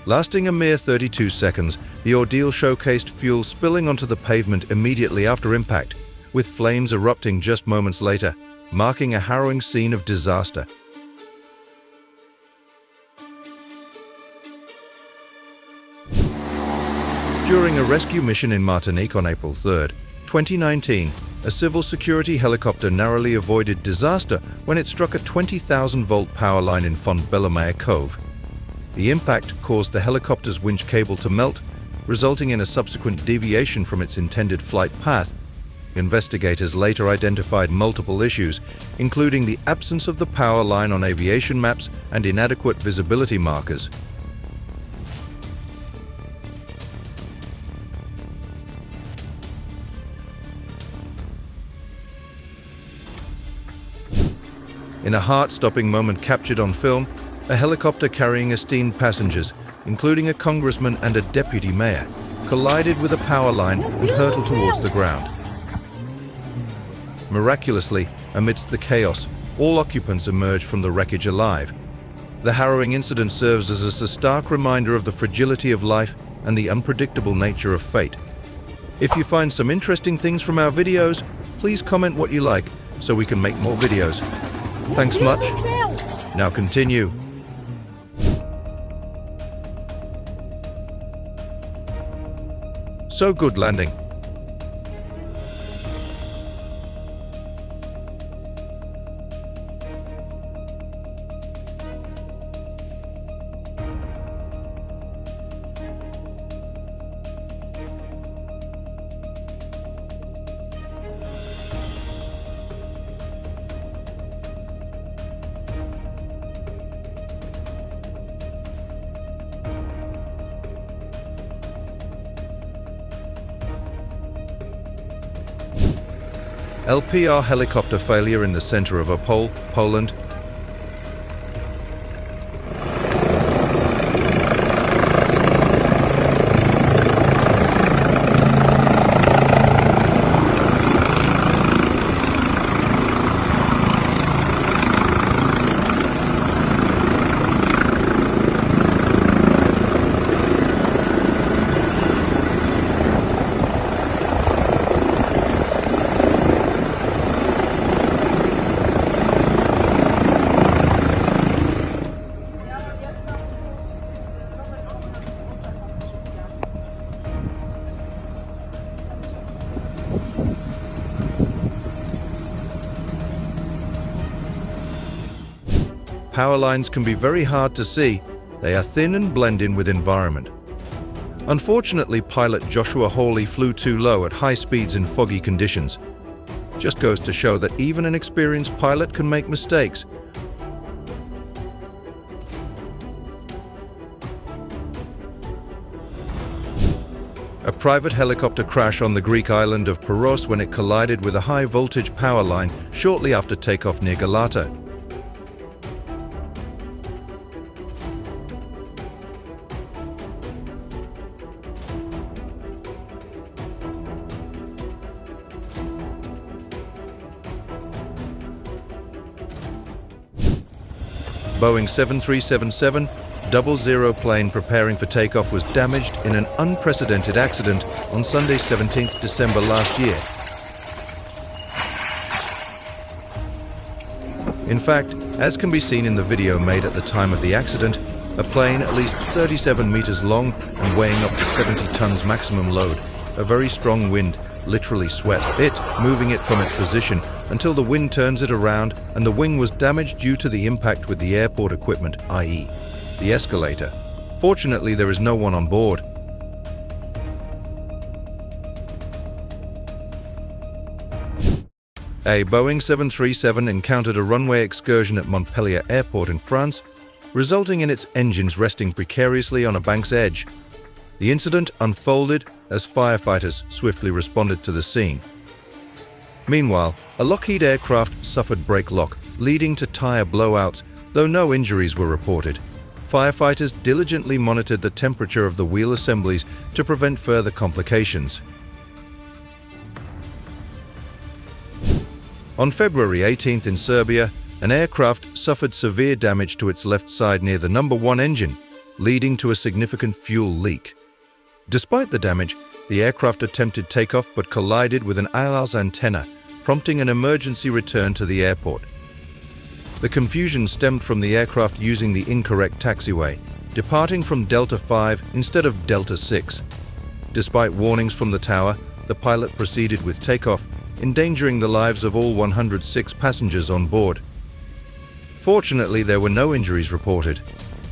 Speaker 2: Lasting a mere 32 seconds, the ordeal showcased fuel spilling onto the pavement immediately after impact, with flames erupting just moments later, marking a harrowing scene of disaster. During a rescue mission in Martinique on April 3, 2019, a civil security helicopter narrowly avoided disaster when it struck a 20,000-volt power line in Font-Bellemare Cove. The impact caused the helicopter's winch cable to melt, resulting in a subsequent deviation from its intended flight path. Investigators later identified multiple issues, including the absence of the power line on aviation maps and inadequate visibility markers. In a heart-stopping moment captured on film, a helicopter carrying esteemed passengers, including a congressman and a deputy mayor, collided with a power line and hurtled towards the ground. Miraculously, amidst the chaos, all occupants emerged from the wreckage alive. The harrowing incident serves as a stark reminder of the fragility of life and the unpredictable nature of fate. If you find some interesting things from our videos, please comment what you like so we can make more videos. Thanks much. Now continue. So good landing. LPR helicopter failure in the center of Opole, Poland. power lines can be very hard to see. They are thin and blend in with environment. Unfortunately, pilot Joshua Hawley flew too low at high speeds in foggy conditions. Just goes to show that even an experienced pilot can make mistakes. A private helicopter crash on the Greek island of Paros when it collided with a high-voltage power line shortly after takeoff near Galata. Boeing 737-700 plane preparing for takeoff was damaged in an unprecedented accident on Sunday, 17th December last year. In fact, as can be seen in the video made at the time of the accident, a plane at least 37 meters long and weighing up to 70 tons maximum load, a very strong wind literally swept it, moving it from its position until the wind turns it around, and the wing was damaged due to the impact with the airport equipment, i.e., the escalator. Fortunately, there is no one on board. A Boeing 737 encountered a runway excursion at Montpellier Airport in France, resulting in its engines resting precariously on a bank's edge. The incident unfolded as firefighters swiftly responded to the scene. Meanwhile, a Lockheed aircraft suffered brake lock, leading to tire blowouts, though no injuries were reported. Firefighters diligently monitored the temperature of the wheel assemblies to prevent further complications. On February 18th in Serbia, an aircraft suffered severe damage to its left side near the number 1 engine, leading to a significant fuel leak. Despite the damage, the aircraft attempted takeoff but collided with an ILS antenna, prompting an emergency return to the airport. The confusion stemmed from the aircraft using the incorrect taxiway, departing from Delta 5 instead of Delta 6. Despite warnings from the tower, the pilot proceeded with takeoff, endangering the lives of all 106 passengers on board. Fortunately, there were no injuries reported.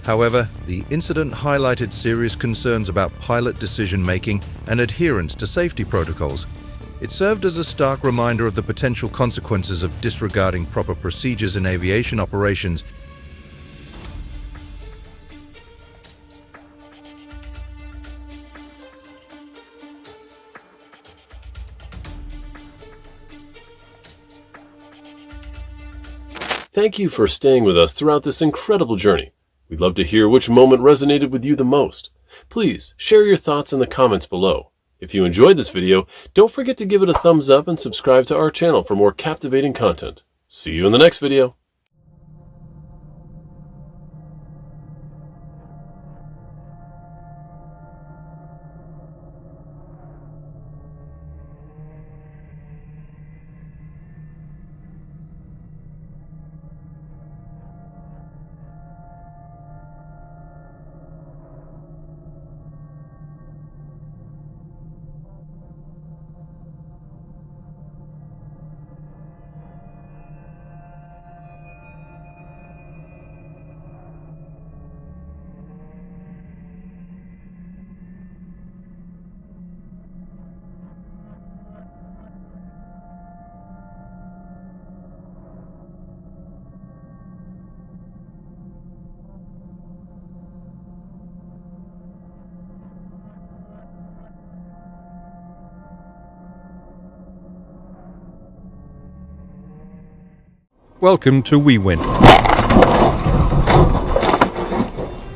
Speaker 2: However, the incident highlighted serious concerns about pilot decision-making and adherence to safety protocols. It served as a stark reminder of the potential consequences of disregarding proper procedures in aviation operations.
Speaker 6: Thank you for staying with us throughout this incredible journey. We'd love to hear which moment resonated with you the most. Please share your thoughts in the comments below. If you enjoyed this video, don't forget to give it a thumbs up and subscribe to our channel for more captivating content. See you in the next video.
Speaker 1: Welcome to WEWIN.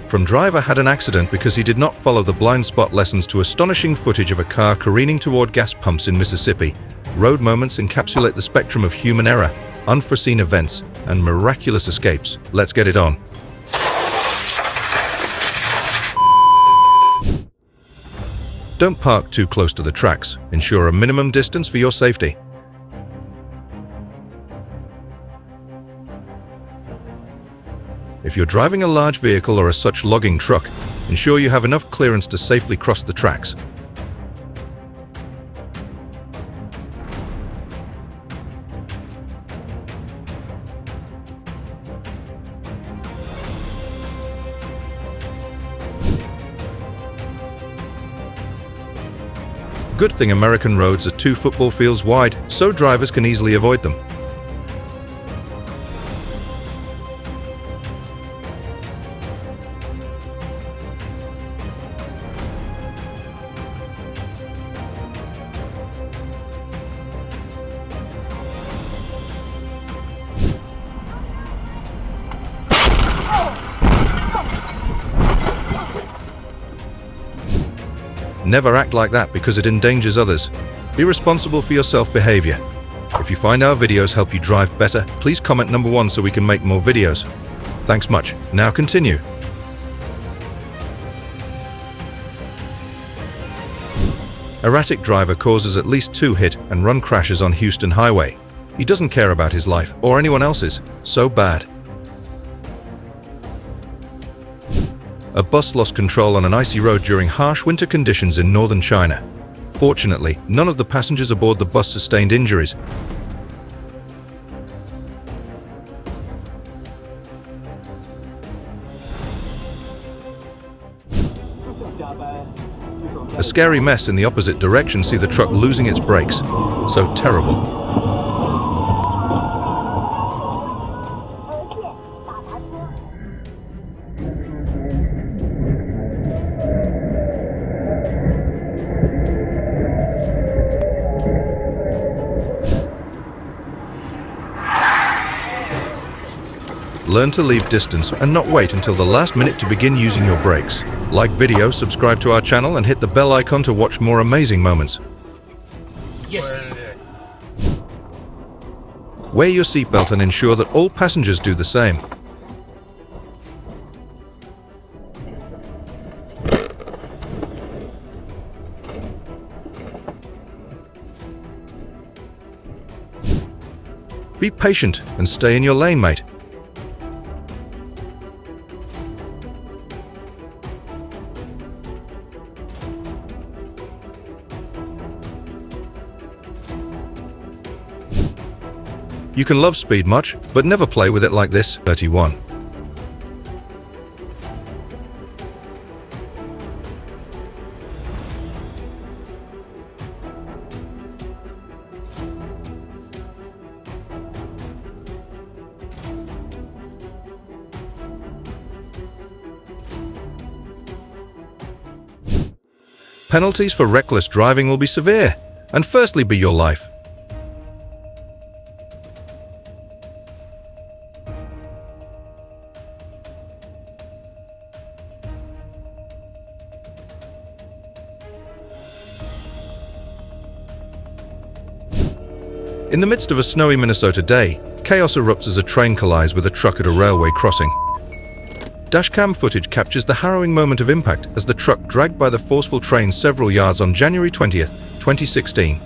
Speaker 2: From driver had an accident because he did not follow the blind spot lessons to astonishing footage of a car careening toward gas pumps in Mississippi. Road moments encapsulate the spectrum of human error, unforeseen events, and miraculous escapes. Let's get it on. Don't park too close to the tracks. Ensure a minimum distance for your safety. If you're driving a large vehicle or a such logging truck, ensure you have enough clearance to safely cross the tracks. Good thing American roads are 2 football fields wide, so drivers can easily avoid them. Never act like that because it endangers others. Be responsible for your self-behavior. If you find our videos help you drive better, please comment number 1 so we can make more videos. Thanks much. Now continue. Erratic driver causes at least 2 hit and run crashes on Houston Highway. He doesn't care about his life or anyone else's. So bad. A bus lost control on an icy road during harsh winter conditions in northern China. Fortunately, none of the passengers aboard the bus sustained injuries. A scary mess in the opposite direction. See the truck losing its brakes. So terrible. Learn to leave distance and not wait until the last minute to begin using your brakes. Like video, subscribe to our channel and hit the bell icon to watch more amazing moments.
Speaker 3: Yes.
Speaker 2: Wear your seatbelt and ensure that all passengers do the same. Be patient and stay in your lane, mate. You can love speed much, but never play with it like this. 31. Penalties for reckless driving will be severe, and firstly be your life. In the midst of a snowy Minnesota day, chaos erupts as a train collides with a truck at a railway crossing. Dashcam footage captures the harrowing moment of impact as the truck dragged by the forceful train several yards on January 20th, 2016.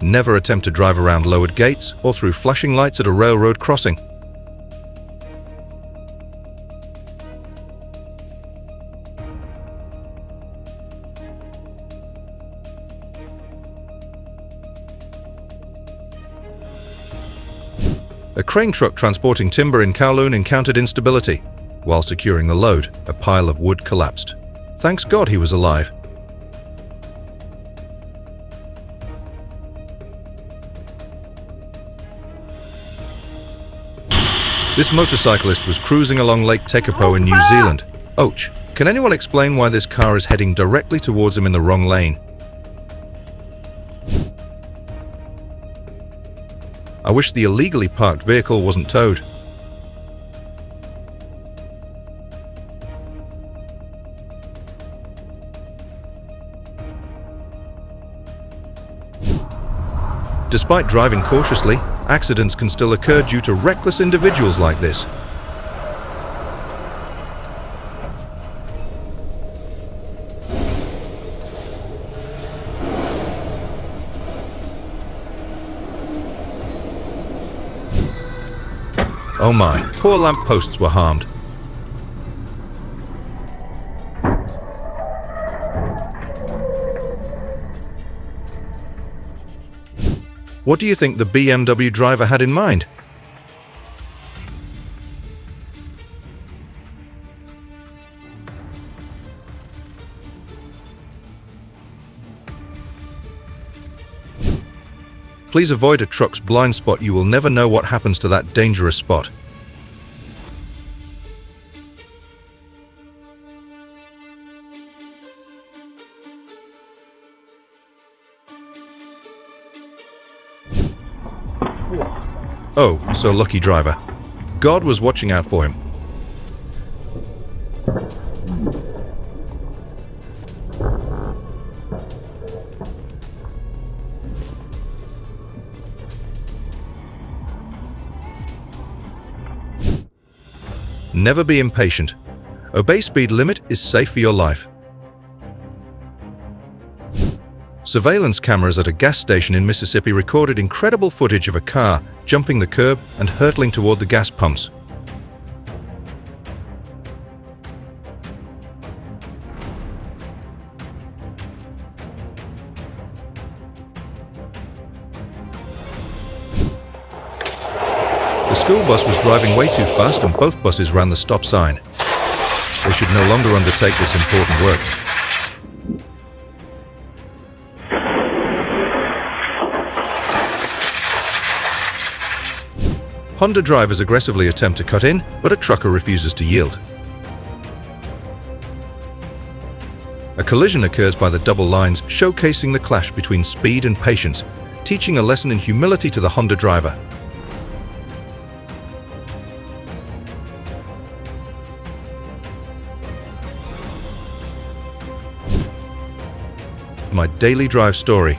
Speaker 2: Never attempt to drive around lowered gates or through flashing lights at a railroad crossing. A crane truck transporting timber in Kowloon encountered instability. While securing the load, a pile of wood collapsed. Thanks God he was alive. This motorcyclist was cruising along Lake Tekapo in New Zealand. Ouch! Can anyone explain why this car is heading directly towards him in the wrong lane? I wish the illegally parked vehicle wasn't towed. Despite driving cautiously, accidents can still occur due to reckless individuals like this. Oh my, poor lampposts were harmed. What do you think the BMW driver had in mind? Please avoid a truck's blind spot. You will never know what happens to that dangerous spot. Oh, so lucky driver. God was watching out for him. Never be impatient. Obey speed limit is safe for your life. Surveillance cameras at a gas station in Mississippi recorded incredible footage of a car jumping the curb and hurtling toward the gas pumps. The school bus was driving way too fast and both buses ran the stop sign. They should no longer undertake this important work. Honda drivers aggressively attempt to cut in, but a trucker refuses to yield. A collision occurs by the double lines, showcasing the clash between speed and patience, teaching a lesson in humility to the Honda driver. My daily drive story.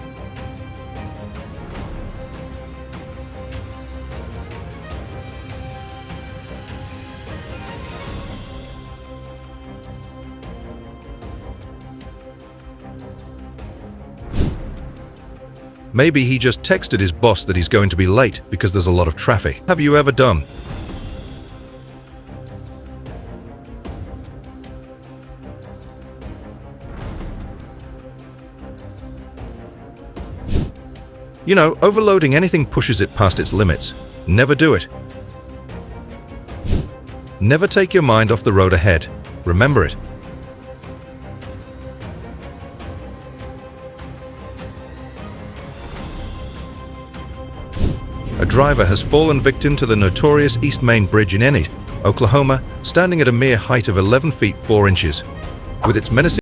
Speaker 2: Maybe he just texted his boss that he's going to be late because there's a lot of traffic. Have you ever done? You know, overloading anything pushes it past its limits. Never do it. Never take your mind off the road ahead. Remember it. A driver has fallen victim to the notorious East Main Bridge in Enid, Oklahoma, standing at a mere height of 11 feet 4 inches. With its menacing